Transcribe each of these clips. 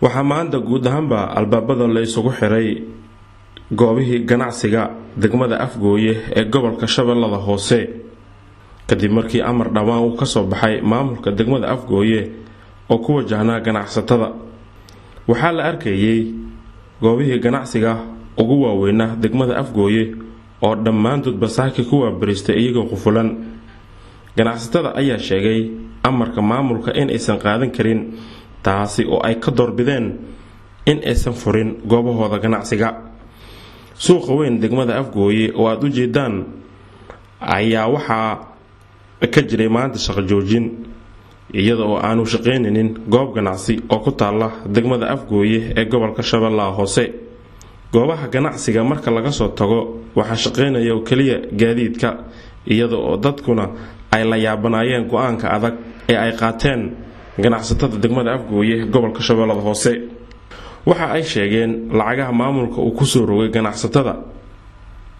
waxaa maanta guud ahaanba albaabada la isugu xiray goobihii ganacsiga degmada Afgooye ee gobolka Shabeellada Hoose kadib markii amar dhawaan uu ka soo baxay maamulka degmada Afgooye oo ku wajahnaa ganacsatada. waxaa la arkayay goobihii ganacsiga ugu waaweynaa degmada Afgooye oo dhammaantood basaaki ku waabaristay iyagoo qufulan. ganacsatada ayaa sheegay amarka maamulka in aysan qaadan karin, taasi oo ay ka doorbideen in aysan furin goobahooda ganacsiga. suuqa weyn degmada Afgooye oo aad u jeedaan ayaa waxaa ka jiray maanta shaqo joojin iyada oo aanu shaqaynaynin goob ganacsi oo ku taala degmada Afgooye ee gobolka Shabeellaha Hoose. goobaha ganacsiga marka laga soo tago waxaa shaqaynaya oo kaliya gaadiidka, iyada oo dadkuna ay la yaabanayeen go'aanka adag ee ay qaateen ganacsatada degmada Afgooye ee gobolka Shabeellaha Hoose. waxa ay sheegeen lacagaha maamulka uu ku soo rogay ganacsatada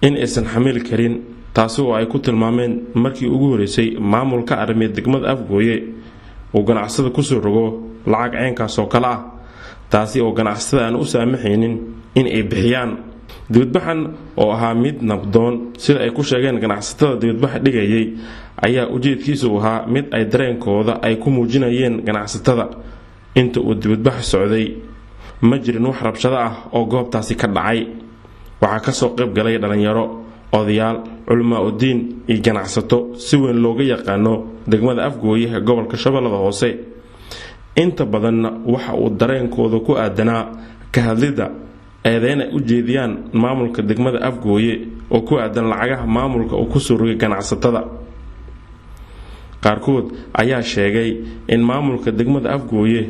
in aysan xamil karin, taasi oo ay ku tilmaameen markii ugu horeysay maamulka arrimaha degmada Afgooye uu ganacsada ku soo rogo lacag ceenkaas oo kala ah, taasi oo ganacsatada aan u saamaxaynin in ay bixiyaan. dibadbaxan oo ahaa mid nabdoon sida ay ku sheegeen ganacsatada dibadbaxa dhigayay ayaa ujeedkiisu ahaa mid ay dareenkooda ay ku muujinayeen ganacsatada. inta uu dibadbax socday ma jirin wax rabshado ah oo goobtaasi ka dhacay. waxaa ka soo qayb galay dhalinyaro, odayaal, culimo oo diin iyo ganacsato si weyn looga yaqaano degmada Afgooye ee gobolka Shabeellaha Hoose. inta badanna waxa uu dareenkooda ku aadanaa ka hadlida eedeena u jeediyaan maamulka degmada Afgooye oo ku aadan lacagaha maamulka uu ku soo rogay ganacsatada. qaarkood ayaa sheegay in maamulka degmada Afgooye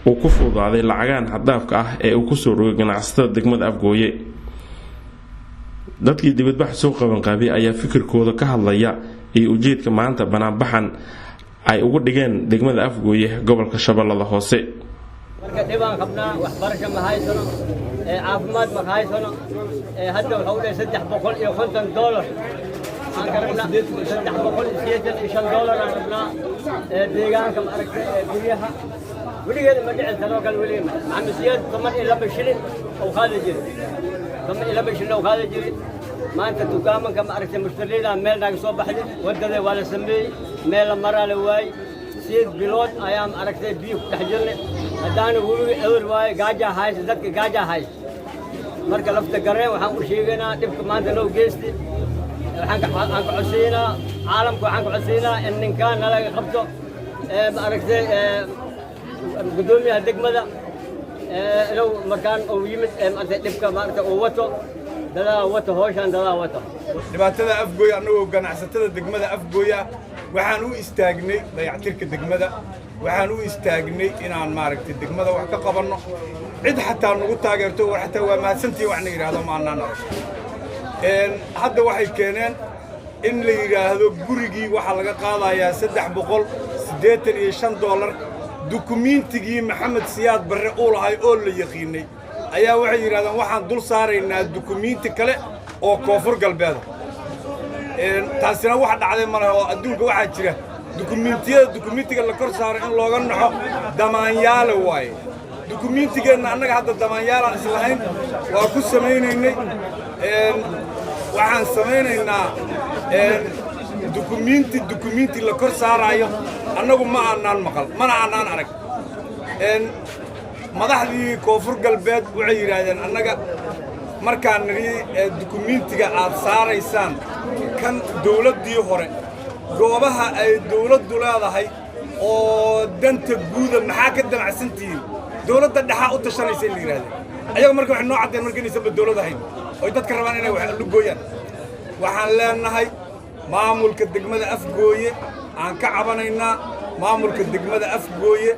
uu ku fududaaday lacagaan xadaafka ah ee uu ku soo rogay ganacsatada degmada Afgooye. dadkii dibadbax soo qaban qaabay ayaa fikirkooda ka hadlaya iyo ujeedka maanta banaanbaxan ay ugu dhigeen degmada Afgooye gobolka Shabeellaha Hoose. marka dhibaan qabnaa waxbarasho ma haysano, caafimaad ma haysano, hadda waxa uu leeyahay $350 aan ka rabnaa $385 aan rabnaa. deegaanka ma aragtay guryaha weligeeda ma dhicin tanoo kale weligeed maxamed siyaad 12 shilin oo qaadi jiray 12 shilin oo qaadi jiray. maanta dukaamanka ma aragtay mushtariida meel naga soo baxday, wadada waa la sameeyay, meel la maraa la waayay. 8 bilood ayaa ma aragtay biyo ku dhex jirnay, haddaana weliga awr waaye gaaja haysa, dadka gaaja haysa. marka lafta gareen waxaan u sheegaynaa dhibka maanta loo geystay. waxaan ka codsaynaa caalamka, waxaan ka codsaynaa in ninkaan nalaga qabto ma aragtay gudoomiyaha degmada inuu markaan uu yimid maanta dhibka maarta uu wato dadaa wato hawshan dadaa wato. dhibaatada Afgooye anagoo ganacsatada degmada Afgooye waxaan u istaagnay dayactirka degmada, waxaan u istaagnay inaan maaragtay degmada wax ka qabanno. cid xataa nagu taageerto war xataa waa mahadsantii wax la yiraahdo maannaan arag. hadda waxay keeneen in la yiraahdo gurigii waxa laga qaadayaa $385. dukumiintigii maxamed siyaad barre uu lahay oo la yaqiinay ayaa waxay yiraahdeen waxaan dul saaraynaa dukumiinti kale oo koonfur galbeed. taasina waxa dhacday malaha oo adduunka waxa jira dukumiintiga la kor saaray in looga naxo damaanyaale waaye. dukumiintigeena annaga hadda damaanyaalaan islahayn waa ku samaynaynay. waxaan samaynaynaa dukumiinti la kor saarayo annagu ma aanaan maqal mana aanaan arag. madaxdii koonfur galbeed waxay yiraahdeen annaga markaan niri dukumiintiga aad saaraysaan kan dawladdii hore goobaha ay dawladdu leedahay oo danta guuda maxaa ka damacsantihiin dawladda dhaxa u tashanaysa in la yiraahdeen. ayaga marka waxay noo caddeen markaysan dawlad ahayn oo dadka rabaan inay wax lu gooyaan. waxaan leenahay maamulka degmada Afgooye aan ka cabanaynaa. maamulka degmada Afgooye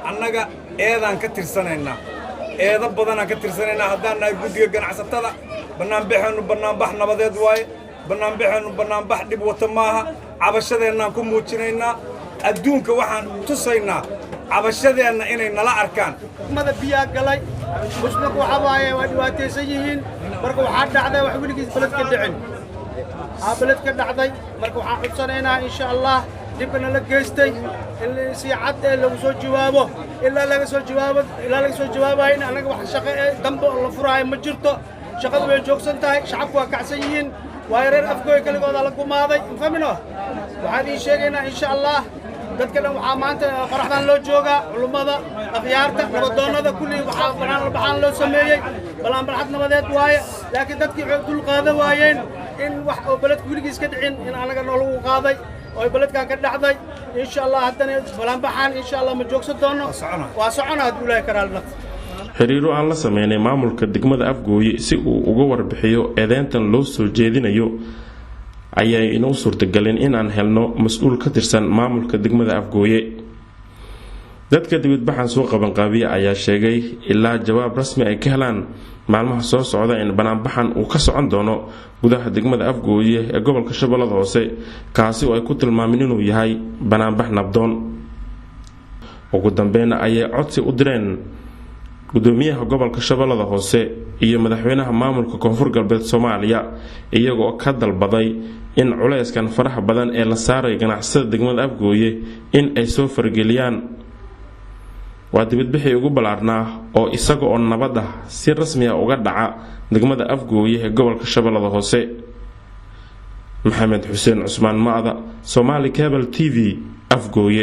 annaga eedaan ka tirsanaynaa, eeda badan aan ka tirsanaynaa. haddaan nahay guddiga ganacsatada banaanbax nabadeed waaye, banaanbax dhib wata maaha. cabashadeennaan ku muujinaynaa, adduunka waxaan tusaynaa cabashadeenna inay nala arkaan. degmada biyaa galay muslimku waxa waaye waa dhibaataysan yihiin. marka waxaa dhacday wax weligiis beledka dhicin, beledka dhacday. marka waxaan codsanaynaa insha Allah dhibkana la geystay اللي سيعد لو سو جوابه إلا لقى سو جوابه إلا لقى سو جوابه هنا أنا واحد شقة دمبه الله فراي مجرته شقة بيجوكسن تاي شعبوا كعسيين ويرين أفكوي كل قضاء لكم هذا فهمنا وهذه شيء إن شاء الله dadkana waxa maanta faraxdan loo jooga culumada akhyaarta nabadoonada kulli waxa baxaan loo sameeyay balan barxad nabadeed waaye laakiin dadkii waxay dul qaadan waayeen in wax oo baladku wiligiis ka dhicin in anaga noolagu qaaday oo baladkan ka dhacday insha Allah haddana balan baxaan insha Allah ma joogsan doono waa soconaa haduu ilaahay karaalna xiriiro aan la sameynay maamulka degmada Afgooye si uu uga warbixiyo eedeyntan loo soo jeedinayo ayay inoo suurtagelin in aan helno mas'uul ka tirsan maamulka degmada Afgooye dadka dibadbaxan soo qaban qaabiya ayaa sheegay ilaa jawaab rasmi ay ka helaan maalmaha soo socda in banaanbaxan uu ka socon doono gudaha degmada Afgooye ee gobolka Shabeellada Hoose kaasi oo ay ku tilmaameen inuu yahay banaanbax nabdoon ugu dambeyn ayay codsi u direen gudoomiyaha gobolka Shabeellada Hoose iyo madaxweynaha maamulka Koonfur Galbeed Soomaaliya iyagoo ka dalbaday in culeyskan faraha badan ee la saaray ganacsada degmada Afgooye in ay soo fargeliyaan waa dibadbixii ugu balaarnaa oo isaga oo nabad ah si rasmi ah uga dhaca degmada Afgooye ee gobolka Shabeellada Hoose Maxamed Xuseen Cusmaan Maada Somali Cable TV Afgooye